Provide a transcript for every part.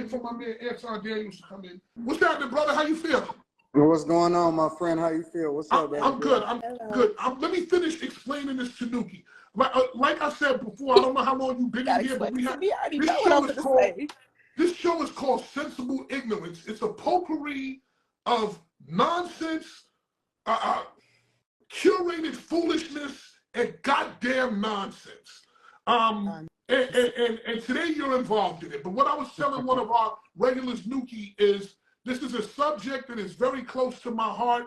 waiting for my man Anton Daniels to come in. What's happening, brother? How you feel? What's going on, my friend? How you feel? What's up, baby? I'm good. I'm good. Let me finish explaining this to Nuki. Like I said before, I don't know how long you've been in here, but we have this show is called Sensible Ignorance. It's a potpourri of nonsense, curated foolishness, and goddamn nonsense. And today you're involved in it. But what I was telling one of our regulars, Nuki, is this is a subject that is very close to my heart.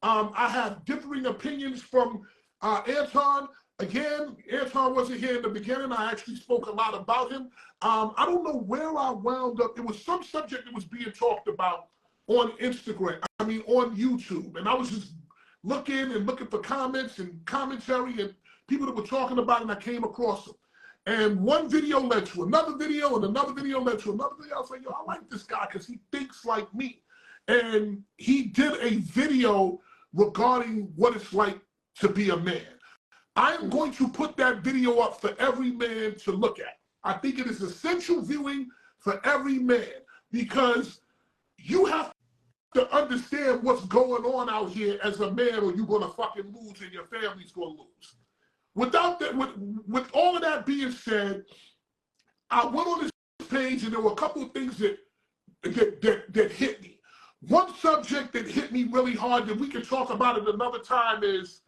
I have differing opinions from Anton. Again, Anton wasn't here in the beginning. I actually spoke a lot about him. I don't know where I wound up. It was some subject that was being talked about on Instagram, on YouTube. And I was just looking for comments and commentary and people that were talking about it, and I came across them. And one video led to another video, and another video led to another video. I was like, yo, I like this guy because he thinks like me. And he did a video regarding what it's like to be a man. I am going to put that video up for every man to look at. I think it is essential viewing for every man because you have to understand what's going on out here as a man, or you're going to fucking lose and your family's going to lose. Without that, with all of that being said, I went on this page and there were a couple of things that hit me. One subject that hit me really hard that we can talk about at another time is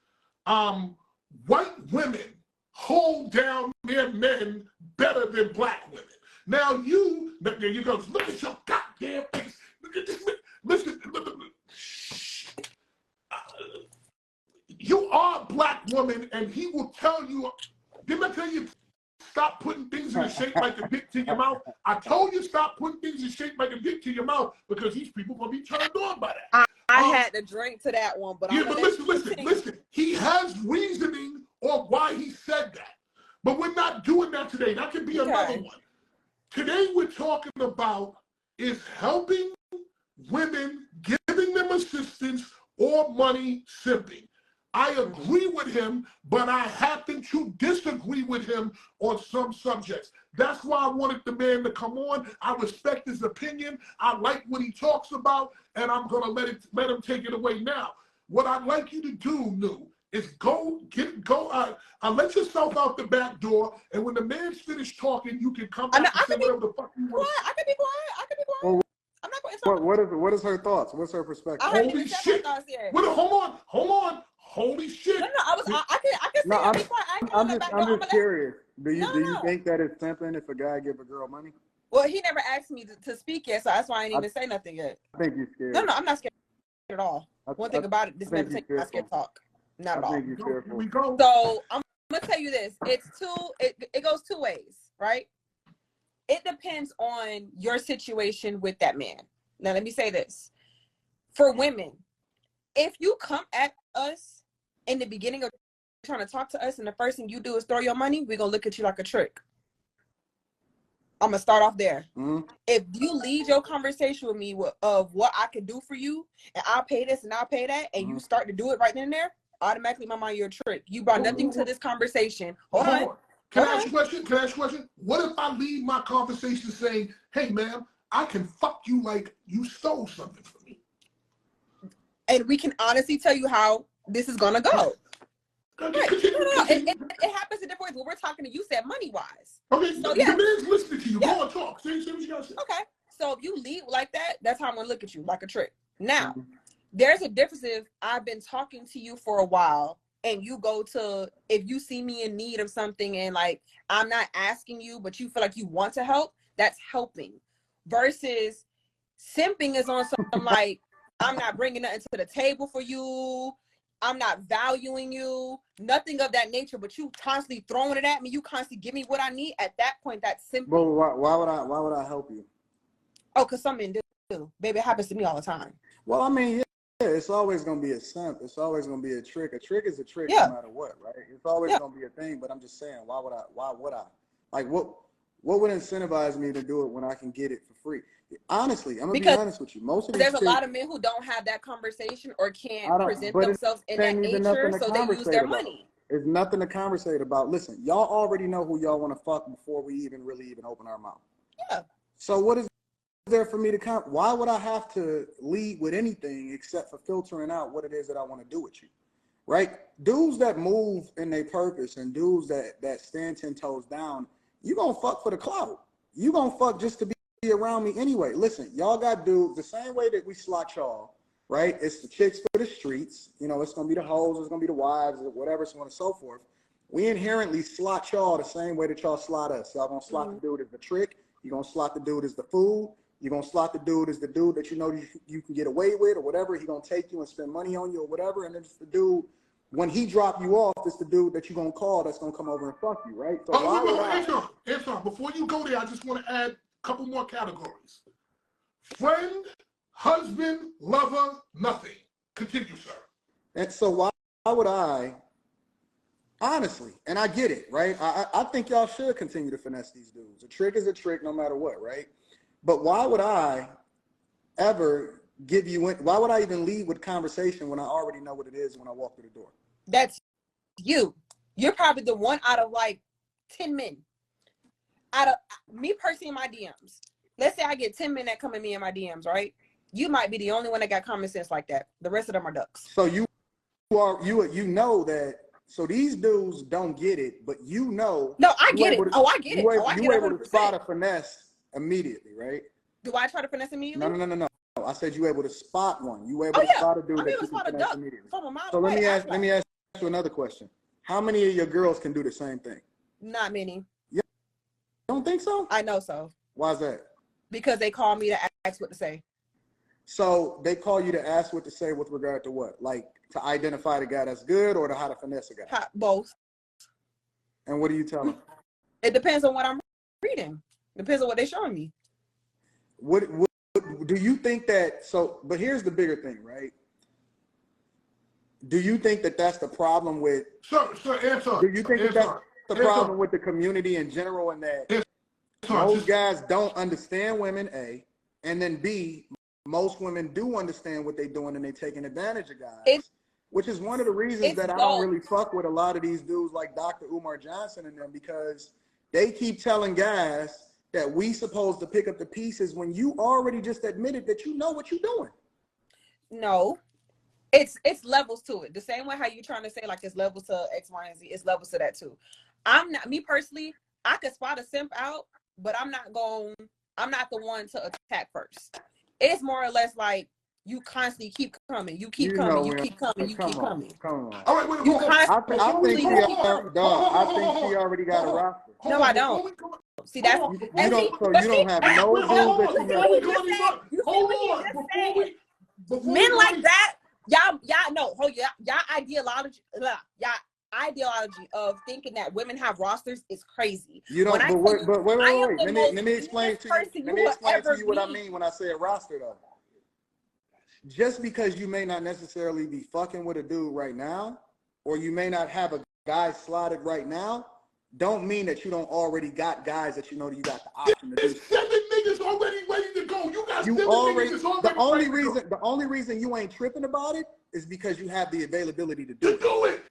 white women hold down their men better than black women. Now there you go, look at your goddamn face. Look at this. Listen. You are a black woman, and he will tell you, didn't I tell you, stop putting things in a shape like a dick to your mouth? I told you stop putting things in shape like a dick to your mouth because these people going to be turned on by that. I had to drink to that one, but listen. He has reasoning on why he said that. But we're not doing that today. That could be another one. Today we're talking about is helping women, giving them assistance or money, simping. I agree with him, but I happen to disagree with him on some subjects. That's why I wanted the man to come on. I respect his opinion. I like what he talks about, and I'm gonna let him take it away now. What I'd like you to do, Nu, is let yourself out the back door, and when the man's finished talking, you can come back and say whatever the fuck you want. I can be quiet. Well, I'm not going to what is her thoughts? What's her perspective? Holy shit! Hold on. Holy shit! No, I can say I'll be quiet. I'm just curious. Do you think that it's simping if a guy give a girl money? Well, he never asked me to speak yet, so that's why I ain't even say nothing yet. I think you're scared. No, I'm not scared at all. One thing about it, this never takes my scared talk. Not at all. So I'm gonna tell you this: it goes two ways, right? It depends on your situation with that man. Now, let me say this: for women, if you come at us in the beginning of trying to talk to us, and the first thing you do is throw your money, we're gonna look at you like a trick. I'm gonna start off there. Mm-hmm. If you lead your conversation with me of what I can do for you, and I'll pay this and I'll pay that, and you start to do it right then and there, automatically, in my mind, you're a trick. You brought nothing to this conversation. Hold on. Can I ask you a question? What if I lead my conversation saying, hey, ma'am, I can fuck you like you stole something from me? And we can honestly tell you how this is going to go. Right. It happens in different ways. When we're talking to you, said money-wise. Okay, so the man's listening to you. Go on, talk. Say what you got to say. Okay, so if you lead like that, that's how I'm going to look at you, like a trick. Now, there's a difference if I've been talking to you for a while, and you go to, if you see me in need of something and like, I'm not asking you, but you feel like you want to help, that's helping. Versus simping is on something like, I'm not bringing nothing to the table for you. I'm not valuing you, nothing of that nature, but you constantly throwing it at me. You constantly give me what I need. At that point, that's simping. Well, why would I help you? Oh, because some men do. Baby, it happens to me all the time. Well, I mean, yeah, it's always going to be a simp. It's always going to be a trick. A trick is a trick no matter what, right? It's always going to be a thing, but I'm just saying, why would I? Like, what would incentivize me to do it when I can get it for free? Honestly, I'm going to be honest with you. Most of these there's a lot of men who don't have that conversation or can't present themselves in that nature, so they use their money. There's nothing to conversate about. Listen, y'all already know who y'all want to fuck before we even open our mouth. Yeah. So what is there for me to come? Why would I have to lead with anything except for filtering out what it is that I want to do with you? Right? Dudes that move in their purpose and dudes that stand 10 toes down, you gonna fuck for the clout. You gonna fuck just to be around me anyway. Listen, y'all got dudes the same way that we slot y'all, right? It's the chicks for the streets. You know, it's gonna be the hoes, it's gonna be the wives, or whatever, so on and so forth. We inherently slot y'all the same way that y'all slot us. Y'all gonna slot the dude as the trick. You're gonna slot the dude as the fool. You're gonna slot the dude as the dude that you know you can get away with or whatever. He gonna take you and spend money on you or whatever. And then it's the dude, when he drop you off, it's the dude that you're gonna call that's gonna come over and fuck you, right? So Anton, before you go there, I just want to add a couple more categories. Friend, husband, lover, nothing. Continue, sir. And so why would I, honestly, and I get it, right? I think y'all should continue to finesse these dudes. A trick is a trick no matter what, right? But why would I ever give you, why would I even lead with conversation when I already know what it is when I walk through the door? That's you. You're probably the one out of like 10 men. Out of me personally in my DMs. Let's say I get 10 men that come at me in my DMs, right? You might be the only one that got common sense like that. The rest of them are ducks. So you know that, so these dudes don't get it, but you know. No, I get it. I get it. You able to spot a finesse immediately, right? Do I try to finesse immediately? No. I said you able to spot one. You able to spot a dude that you can finesse immediately. So let me ask you another question. How many of your girls can do the same thing? Not many. You don't think so? I know so. Why is that? Because they call me to ask what to say. So they call you to ask what to say with regard to what? Like to identify the guy that's good or to how to finesse a guy? Both. And what do you tell them? It depends on what I'm reading. Depends on what they're showing me. What do you think that, so, but here's the bigger thing, right? Do you think that that's the problem with, Anton, do you think that that's the problem with the community in general, and that most guys don't understand women, A, and then B, most women do understand what they're doing and they're taking advantage of guys, which is one of the reasons that I don't really fuck with a lot of these dudes like Dr. Umar Johnson and them, because they keep telling guys that we supposed to pick up the pieces when you already just admitted that you know what you're doing. No, it's levels to it. The same way how you trying to say like it's levels to X, Y, and Z, it's levels to that too. I'm not, me personally, I could spot a simp out, but I'm not the one to attack first. It's more or less like you constantly keep coming. You keep coming. You keep coming. You keep coming. Come on. All right, wait, I think she already got a roster. No, I don't. See, that's you don't have no dudes that you know. Men like that, y'all know. Y'all ideology of thinking that women have rosters is crazy. You don't. But wait. Let me explain to you what I mean when I say a roster, though. Just because you may not necessarily be fucking with a dude right now, or you may not have a guy slotted right now, don't mean that you don't already got guys that you know that you got the option to do. There's 7 niggas already ready to go. You got 7 niggas already the only reason you ain't tripping about it is because you have the availability to do it.